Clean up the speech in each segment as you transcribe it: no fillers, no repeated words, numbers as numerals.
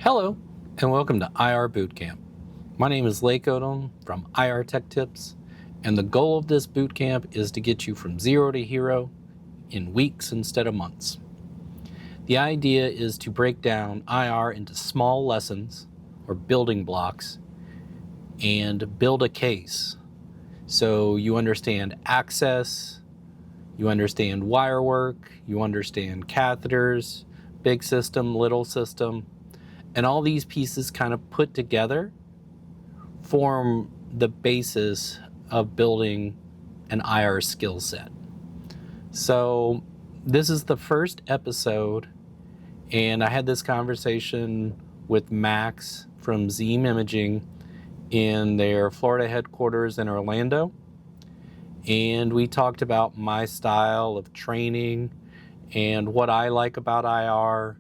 Hello, and welcome to IR Bootcamp. My name is Lake Odom from IR Tech Tips, and the goal of this bootcamp is to get you from zero to hero in weeks instead of months. The idea is to break down IR into small lessons or building blocks and build a case. So you understand access, you understand wire work, you understand catheters, big system, little system, and all these pieces kind of put together form the basis of building an IR skill set. So this is the first episode, and I had this conversation with Max from Zeem Imaging in their Florida headquarters in Orlando. And we talked about my style of training and what I like about IR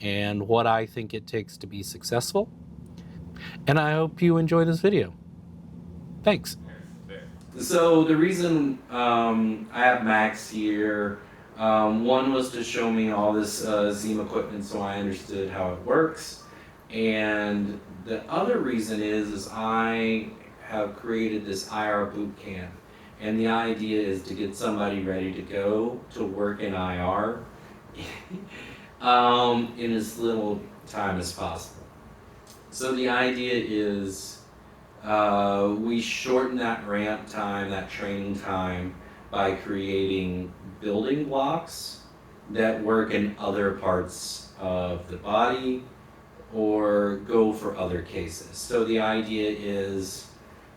and what I think it takes to be successful. And I hope you enjoy this video. Thanks. So the reason I have Max here, one was to show me all this Zeem equipment so I understood how it works. And the other reason is I have created this IR boot camp. And the idea is to get somebody ready to go to work in IR in as little time as possible. So the idea is we shorten that ramp time, that training time, by creating building blocks that work in other parts of the body or go for other cases. So the idea is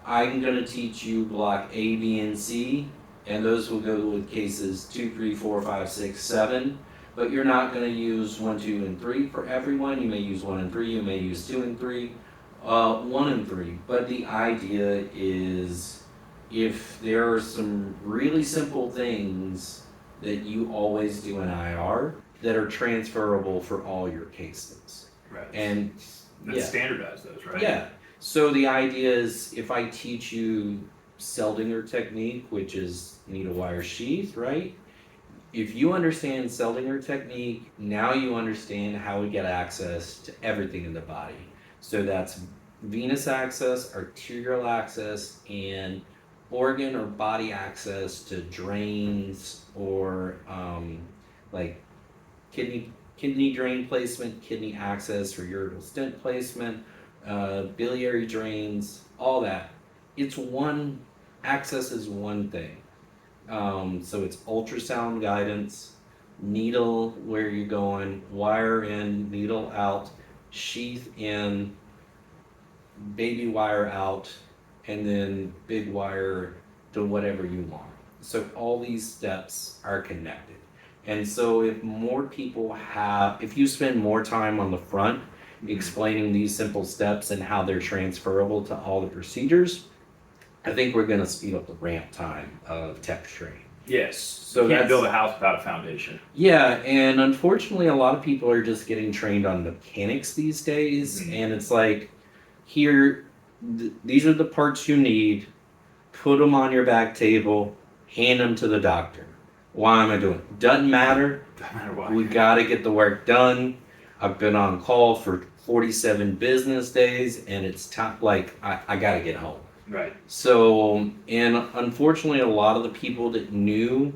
I'm going to teach you block A, B, and C, and those will go with cases 2, 3, 4, 5, 6, 7. But you're not going to use 1, 2, and 3 for everyone. You may use 1 and 3, you may use 2 and 3, 1 and 3. But the idea is if there are some really simple things that you always do in IR that are transferable for all your cases. Right. And standardize those, right? Yeah. So the idea is if I teach you Seldinger technique, which is needle wire sheath, right? If you understand Seldinger technique, now you understand how we get access to everything in the body. So that's venous access, arterial access, and organ or body access to drains or like kidney drain placement, kidney access for ureteral stent placement, biliary drains, all that. Access is one thing. So it's ultrasound guidance, needle where you're going, wire in, needle out, sheath in, baby wire out, and then big wire to whatever you want. So all these steps are connected. And so if you spend more time on the front explaining these simple steps and how they're transferable to all the procedures, I think we're going to speed up the ramp time of tech training. Yes. So you can't build a house without a foundation. Yeah, and unfortunately, a lot of people are just getting trained on mechanics these days, and it's like, these are the parts you need. Put them on your back table. Hand them to the doctor. Why am I doing it? Doesn't matter. Doesn't matter why. We got to get the work done. I've been on call for 47 business days, and it's time. I got to get home. Right. So, and unfortunately, a lot of the people that knew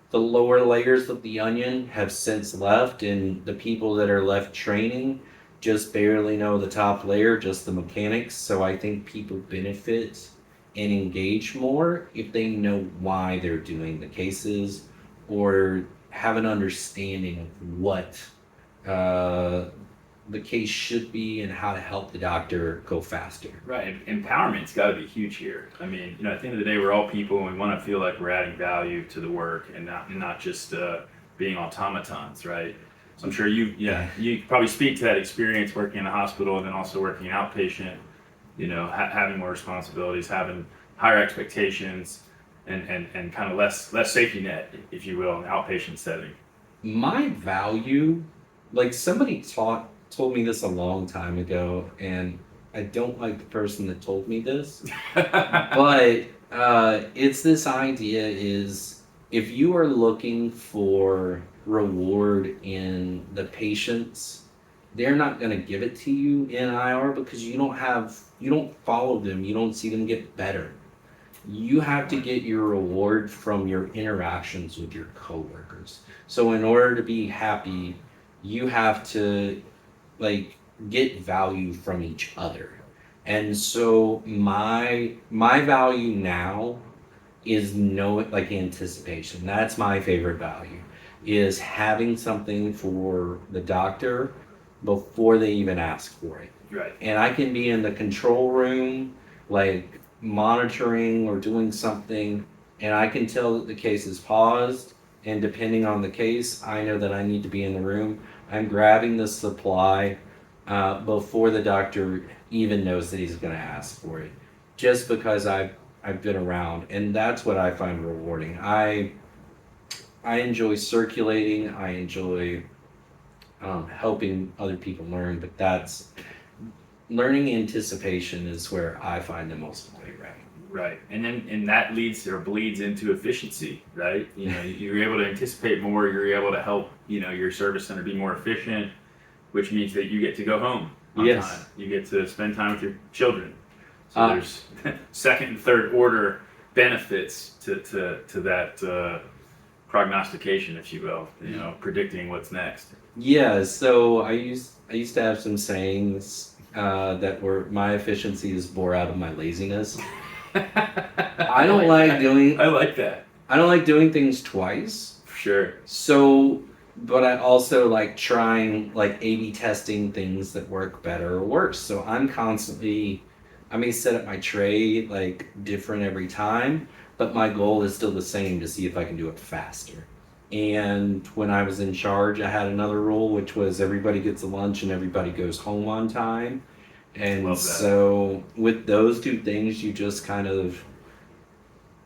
the lower layers of the onion have since left, and the people that are left training just barely know the top layer, just the mechanics. So I think people benefit and engage more if they know why they're doing the cases or have an understanding of what the case should be and how to help the doctor go faster. Right. Empowerment's got to be huge here. I mean, at the end of the day, we're all people and we want to feel like we're adding value to the work and not just being automatons, right? So I'm sure you probably speak to that experience working in a hospital and then also working outpatient, having more responsibilities, having higher expectations and kind of less safety net, if you will, in the outpatient setting. My value, somebody told me this a long time ago, and I don't like the person that told me this, but it's this idea is if you are looking for reward in the patients they're not going to give it to you in IR because you don't follow them, you don't see them get better. You have to get your reward from your interactions with your coworkers. So in order to be happy, you have to like get value from each other. And so my value now is like anticipation. That's my favorite value, is having something for the doctor before they even ask for it. Right. And I can be in the control room, like monitoring or doing something, and I can tell that the case is paused. And depending on the case, I know that I need to be in the room. I'm grabbing the supply before the doctor even knows that he's going to ask for it, just because I've been around, and that's what I find rewarding. I enjoy circulating. I enjoy helping other people learn, but that's learning anticipation is where I find the most joy. Right, and that leads or bleeds into efficiency, right? You know, you're able to anticipate more. You're able to help, you know, your service center be more efficient, which means that you get to go home on Yes. time. You get to spend time with your children. So there's second and third order benefits to that prognostication, if you will. You know, predicting what's next. Yeah. So I used to have some sayings that were, my efficiency is bore out of my laziness. I don't like doing. I like that. I don't like doing things twice. For sure. So, but I also like trying, like A/B testing things that work better or worse. So I'm constantly, I may set up my tray like different every time, but my goal is still the same, to see if I can do it faster. And when I was in charge, I had another rule, which was everybody gets a lunch and everybody goes home on time. And Love that. so with those two things, you just kind of,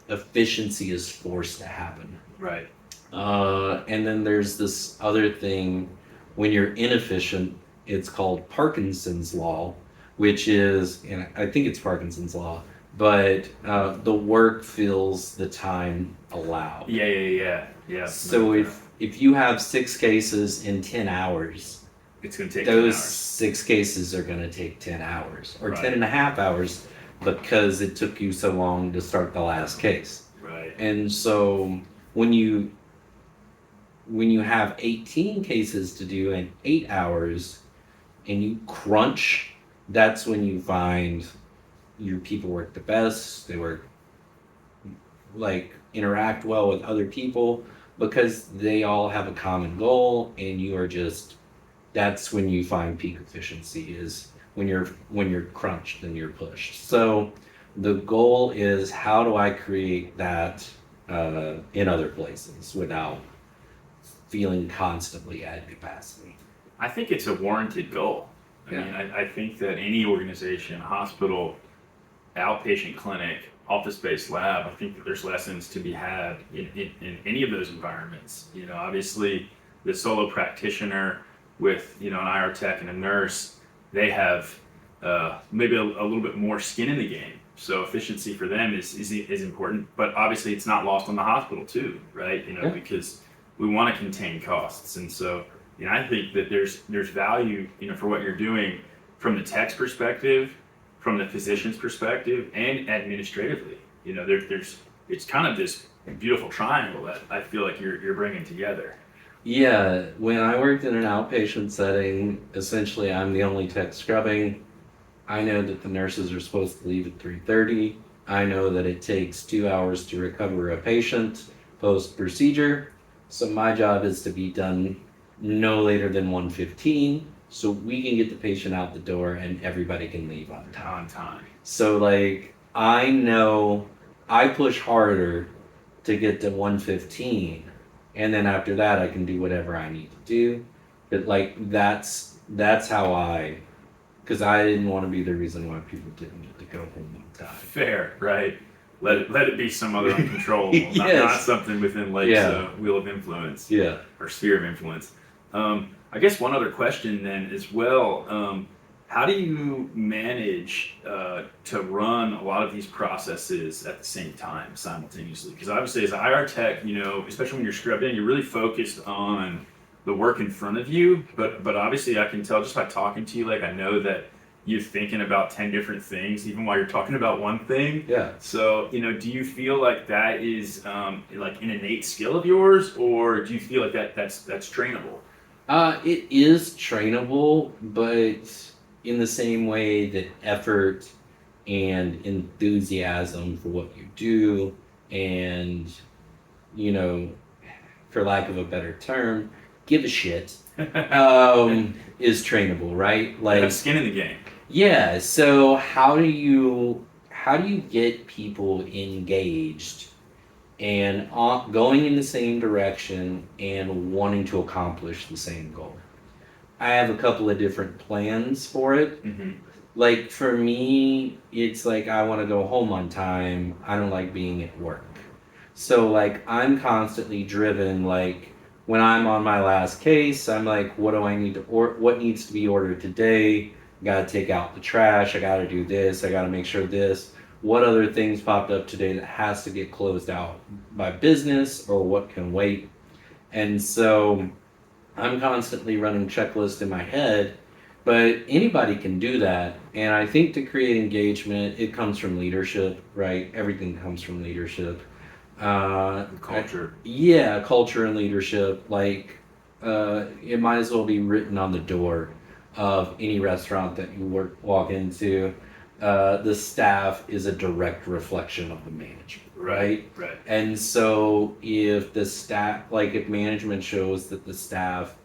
efficiency is forced to happen. Right. And then there's this other thing, when you're inefficient, it's called Parkinson's law, which is, and I think it's Parkinson's law, but the work fills the time allowed. Yeah. So if you have 6 cases in 10 hours, it's going to take those 10 hours. 6 cases are going to take 10 hours or Right. 10 and a half hours, because it took you so long to start the last case. Right. And so when you have 18 cases to do in 8 hours and you crunch, that's when you find your people work the best. They work, like, interact well with other people because they all have a common goal, and you are just, that's when you find peak efficiency, is when you're crunched and you're pushed. So the goal is, how do I create that in other places without feeling constantly at capacity? I think it's a warranted goal. I mean, I think that any organization, hospital, outpatient clinic, office-based lab, I think that there's lessons to be had in any of those environments. You know, obviously the solo practitioner with, you know, an IR tech and a nurse, they have maybe a little bit more skin in the game. So efficiency for them is important, but obviously it's not lost on the hospital too, right? You know, because we want to contain costs. And so, you know, I think that there's value, you know, for what you're doing from the tech's perspective, from the physician's perspective, and administratively. You know, it's kind of this beautiful triangle that I feel like you're bringing together. Yeah, when I worked in an outpatient setting, essentially I'm the only tech scrubbing. I know that the nurses are supposed to leave at 3:30. I know that it takes 2 hours to recover a patient post-procedure. So my job is to be done no later than 1:15, so we can get the patient out the door and everybody can leave on time. So, like, I know I push harder to get to 1:15, and then after that I can do whatever I need to do. But like, that's how because I didn't want to be the reason why people didn't get to go home on time. Fair, right? Let it be some other uncontrollable, Yes. not something within Lake's wheel of influence, or sphere of influence. I guess one other question then as well. How do you manage to run a lot of these processes at the same time, simultaneously? Because obviously as an IR tech, you know, especially when you're scrubbed in, you're really focused on the work in front of you, but obviously I can tell just by talking to you, like I know that you're thinking about 10 different things even while you're talking about one thing. Yeah. So, do you feel like that is like an innate skill of yours, or do you feel like that's trainable? It is trainable, but in the same way that effort and enthusiasm for what you do, and, you know, for lack of a better term, give a shit, is trainable, right? You have skin in the game. Yeah. So how do you get people engaged and going in the same direction and wanting to accomplish the same goal? I have a couple of different plans for it. Mm-hmm. Like for me, it's like I want to go home on time. I don't like being at work. So like I'm constantly driven, like when I'm on my last case, I'm like, what do I need to what needs to be ordered today? I gotta take out the trash, I gotta do this, I gotta make sure this. What other things popped up today that has to get closed out by business, or what can wait? And so I'm constantly running checklists in my head, but anybody can do that. And I think to create engagement, it comes from leadership, right? Everything comes from leadership. Culture. Yeah, culture and leadership. Like, it might as well be written on the door of any restaurant that you walk into. The staff is a direct reflection of the management, right? Right. And so if the staff, like if management shows that the staff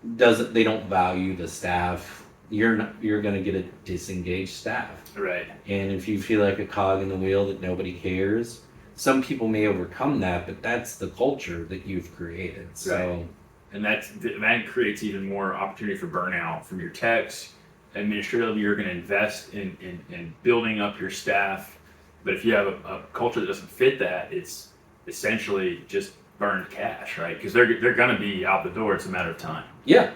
they don't value the staff, you're gonna get a disengaged staff. Right. And if you feel like a cog in the wheel that nobody cares, some people may overcome that, but that's the culture that you've created. So, right. And that creates even more opportunity for burnout from your techs. Administratively, you're going to invest in building up your staff, but if you have a culture that doesn't fit that, it's essentially just burned cash, right? Because they're going to be out the door. It's a matter of time. Yeah.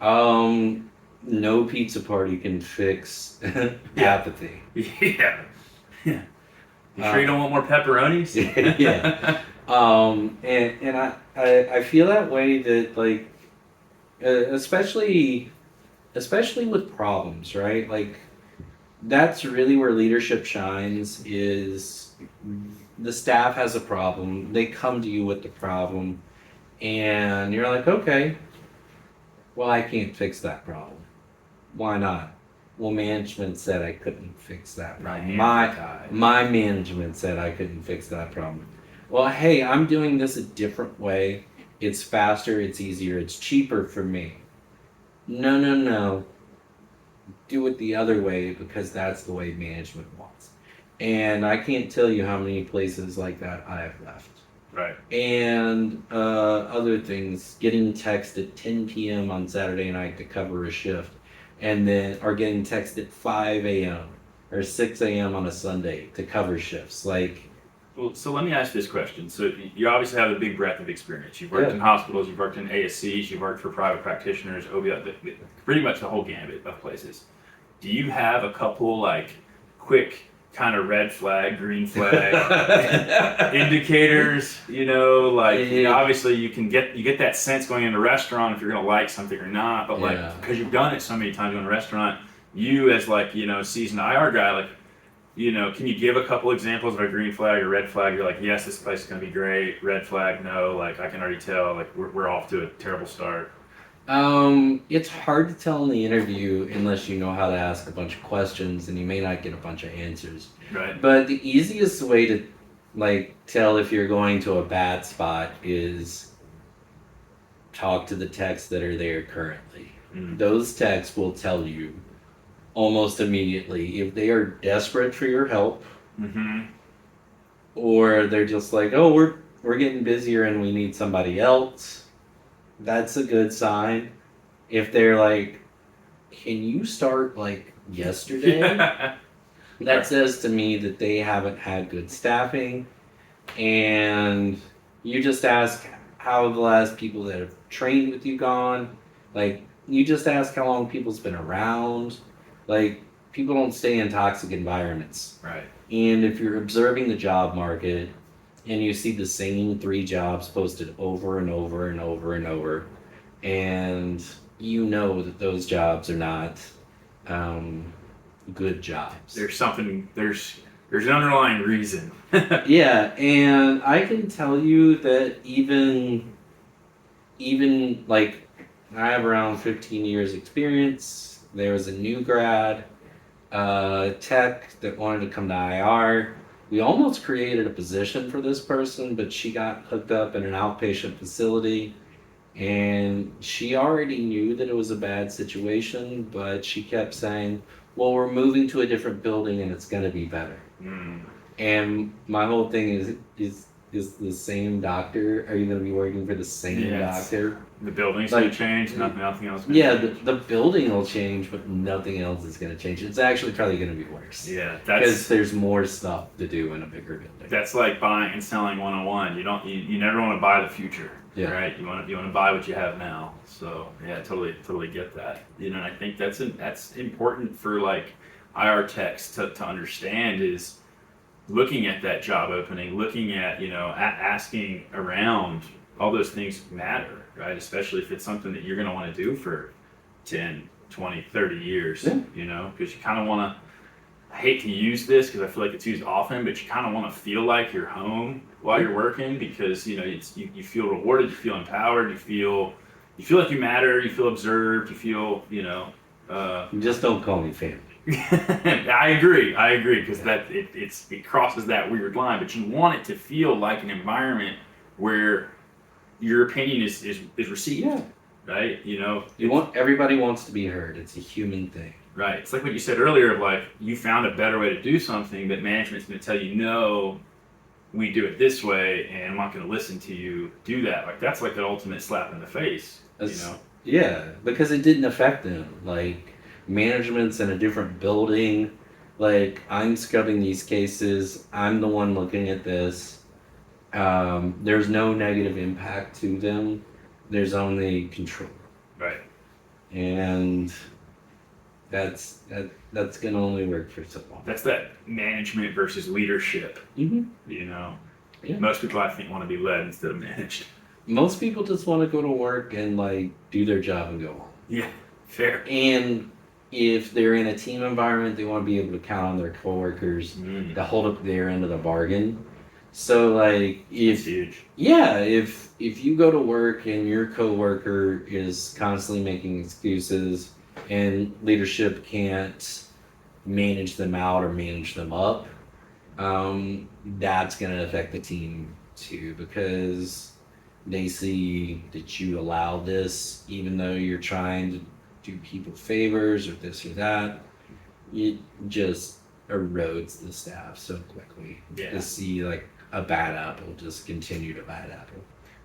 No pizza party can fix apathy. Yeah. Yeah. You sure you don't want more pepperonis? Yeah. And I feel that way, that like, especially with problems, right? Like that's really where leadership shines. Is the staff has a problem, they come to you with the problem, and you're like, okay, well, I can't fix that problem. Why not? Well, management said I couldn't fix that problem. My management said I couldn't fix that problem. Well, hey, I'm doing this a different way. It's faster, it's easier, it's cheaper for me. No. Do it the other way, because that's the way management wants. And I can't tell you how many places like that I have left. Right. And other things, getting text at 10 p.m. on Saturday night to cover a shift, and then are getting text at 5 a.m. or 6 a.m. on a Sunday to cover shifts. Like, well, so let me ask this question. So you obviously have a big breadth of experience. You've worked in hospitals, you've worked in ASCs, you've worked for private practitioners, OBL, pretty much the whole gambit of places. Do you have a couple like quick kind of red flag, green flag indicators? Obviously you get that sense going into a restaurant if you're gonna like something or not. But like, because you've done it so many times in a restaurant, you as like seasoned IR guy, like, can you give a couple examples of a green flag or red flag? You're like, yes, this place is gonna be great. Red flag, no. Like I can already tell. Like we're off to a terrible start. It's hard to tell in the interview unless you know how to ask a bunch of questions, and you may not get a bunch of answers. Right. But the easiest way to like tell if you're going to a bad spot is talk to the techs that are there currently. Mm. Those techs will tell you almost immediately if they are desperate for your help, mm-hmm. or they're just like, oh, we're getting busier and we need somebody else. That's a good sign. If they're like, can you start like yesterday? That says to me that they haven't had good staffing. And you just ask how the last people that have trained with you gone. Like, you just ask how long people's been around. Like, people don't stay in toxic environments. Right. And if you're observing the job market and you see the same 3 jobs posted over and over and over and over, and you know that those jobs are not good jobs. There's an underlying reason. Yeah, and I can tell you that even like I have around 15 years experience. There was a new grad tech that wanted to come to IR. We almost created a position for this person, but she got hooked up in an outpatient facility, and she already knew that it was a bad situation, but she kept saying, well, we're moving to a different building and it's going to be better. And my whole thing is the same doctor? Are you going to be working for the same doctor? The building's Like, going to change, nothing else. Yeah, the building will change, but nothing else is going to change. It's actually probably going to be worse. Yeah, because there's more stuff to do in a bigger building. That's like buying and selling 101. You never want to buy the future, right? You want to buy what you have now. So yeah, totally get that. You know, and I think that's important for like IR techs to understand is looking at that job opening, looking at asking around. All those things matter, right? Especially if it's something that you're going to want to do for 10, 20, 30 years, because you kind of want to, I hate to use this because I feel like it's used often, but you kind of want to feel like you're home while you're working because, you feel rewarded, you feel empowered, you feel like you matter, you feel observed, you feel, Just don't call me family. I agree, because it crosses that weird line, but you want it to feel like an environment where your opinion is received, right? Everybody wants to be heard. It's a human thing, right? It's like what you said earlier of like you found a better way to do something, but management's going to tell you no, we do it this way, and I'm not going to listen to you do that. Like that's like the ultimate slap in the face, Yeah, because it didn't affect them. Like management's in a different building. Like I'm scrubbing these cases. I'm the one looking at this. There's no negative impact to them. There's only control. Right. And that's gonna only work for so long. That's that management versus leadership. Yeah. Most people I think want to be led instead of managed. Most people just want to go to work and like do their job and go home. Yeah, fair. And if they're in a team environment, they want to be able to count on their coworkers to hold up their end of the bargain. So like if you go to work and your coworker is constantly making excuses and leadership can't manage them out or manage them up, that's going to affect the team too, because they see that you allow this even though you're trying to do people favors or this or that. It just erodes the staff so quickly to see like a bad apple just continue to bad apple.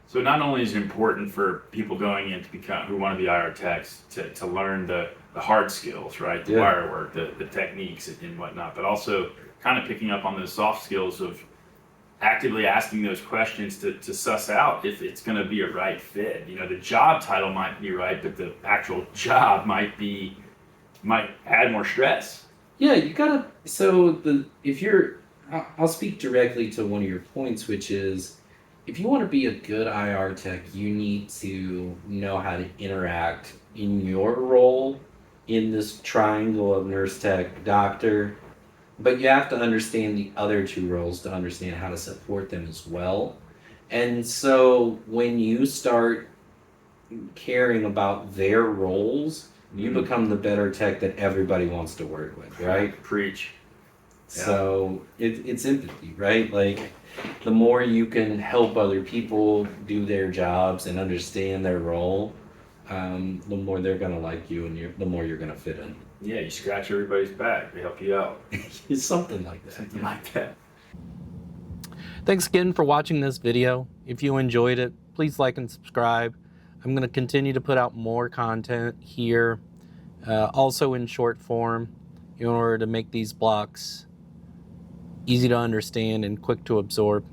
So not only is it important for people going in to become who want to be IR techs to learn the hard skills, right? The wire work, the techniques and whatnot, but also kind of picking up on those soft skills of actively asking those questions to suss out if it's going to be a right fit. The job title might be right, but the actual job might add more stress. Yeah, you gotta. I'll speak directly to one of your points, which is if you want to be a good IR tech, you need to know how to interact in your role in this triangle of nurse tech doctor, but you have to understand the other two roles to understand how to support them as well. And so when you start caring about their roles, you become the better tech that everybody wants to work with, right? Preach. So it's empathy, right? Like the more you can help other people do their jobs and understand their role, the more they're gonna like you, and the more you're gonna fit in. Yeah, you scratch everybody's back. They help you out. It's something like that. Something like that. Thanks again for watching this video. If you enjoyed it, please like and subscribe. I'm going to continue to put out more content here, also in short form, in order to make these blocks easy to understand and quick to absorb.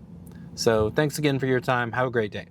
So thanks again for your time. Have a great day.